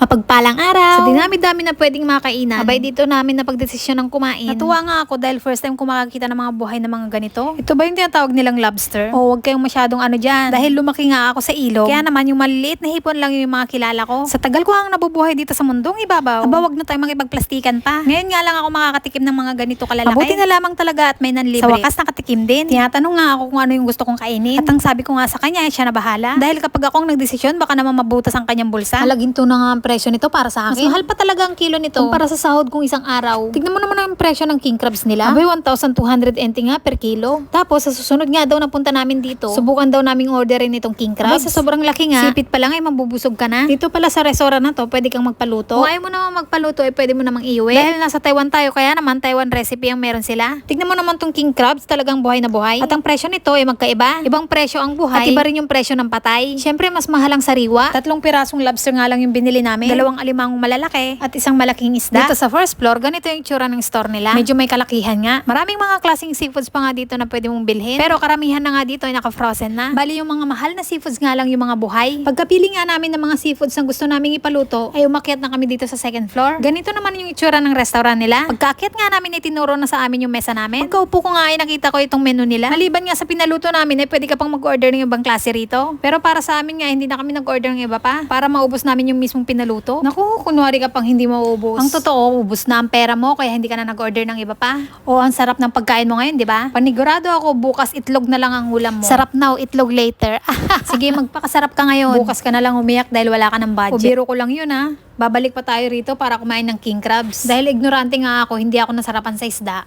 Mapagpalang araw! Sa dinami-dami na pwedeng makainan, abay dito namin na pagdesisyon ng kumain. Natuwa nga ako dahil first time ko makakita ng mga buhay na mga ganito. Ito ba yung tinatawag nilang lobster? O wag kayong masyadong ano dyan. Dahil lumaki nga ako sa ilog. Kaya naman yung maliliit na hipon lang yung mga kilala ko. Sa tagal ko ang nabubuhay dito sa mundong ibabaw. Aba wag na tayong makipagplastikan pa. Ngayon nga lang ako makakatikim ng mga ganito kalalaki. Mabuti na lamang talaga at may nanlibre. Sa wakas nakatikim din. Tinatanong nga ako kung ano yung gusto kong kainin. At ang sabi ko nga sa kanya, siya na bahala. Dahil kapag ako ang nagdesisyon, baka naman mabutas ang kanyang bulsa. Halaginto na nga ang presyo nito para sa akin. Mas mahal pa talaga ang kilo nito para sa sahod kong isang araw. Tignan mo naman ang presyo ng king crabs nila. Abay 1,200 NT nga per kilo. Tapos sa susunod nga daw na punta namin dito, subukan daw naming orderin itong king crabs. Abay sa sobrang laki nga, sipit pa lang ay mabubusog ka na. Dito pala sa restaurant na to, pwede kang magpaluto. Kung ayaw mo naman magpaluto, ay pwede mo namang iuwi. Dahil nasa Taiwan tayo, kaya naman Taiwan recipe ang meron sila. Tignan mo naman tong king crabs, talagang buhay na buhay. At ang presyo nito ay magkaiba. Ibang presyo ang buhay, at iba rin yung presyo ng patay. Syempre mas mahal ang sariwa. 3 pirasong lobster nga lang yung binili namin. 2 alimangong malalaki at isang malaking isda. Dito sa first floor, ganito yung itsura ng store nila. Medyo may kalakihan nga. Maraming mga klaseng seafoods pa nga dito na pwede mong bilhin. Pero karamihan na nga dito ay naka-frozen na. Bali yung mga mahal na seafoods nga lang yung mga buhay. Pagkapili nga namin ng mga seafoods na gusto naming ipaluto, ay umakyat na kami dito sa second floor. Ganito naman yung itsura ng restaurant nila. Pagkaakyat nga namin, itinuro na sa amin yung mesa namin. Pagkaupo ko nga ay nakita ko itong menu nila. Maliban nga sa pinaluto namin, ay pwede ka pang mag-order ng ibang klase rito. Pero para sa amin nga, hindi na kami nag-order ng iba pa para maubos namin yung mismong pinaluto. Naku, kunwari ka pang hindi maubos. Ang totoo, ubos na ang pera mo kaya hindi ka na nag-order ng iba pa. O ang sarap ng pagkain mo ngayon, di ba? Panigurado ako, bukas itlog na lang ang ulam mo. Sarap now, itlog later. Sige, magpakasarap ka ngayon. Bukas ka na lang umiyak dahil wala ka ng budget. O biro ko lang yun ha. Babalik pa tayo rito para kumain ng king crabs. Dahil ignorante nga ako, hindi ako nasarapan sa isda.